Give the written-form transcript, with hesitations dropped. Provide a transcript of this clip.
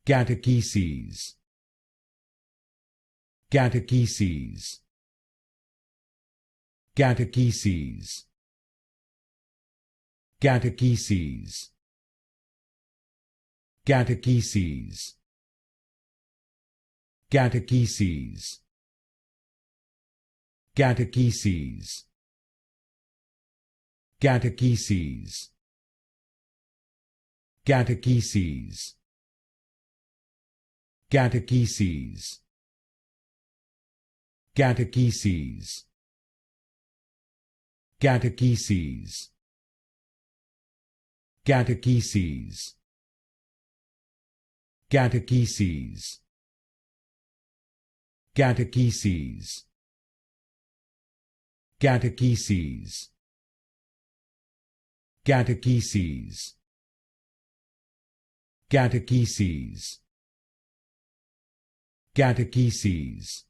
Catecheses. Catecheses. Catecheses. Catecheses. Catecheses. Catecheses. Catecheses. Catecheses. Catecheses. Catecheses. Catecheses. Catecheses. Catecheses. Catecheses. Catecheses. Catecheses. Catecheses. Catecheses. Catecheses.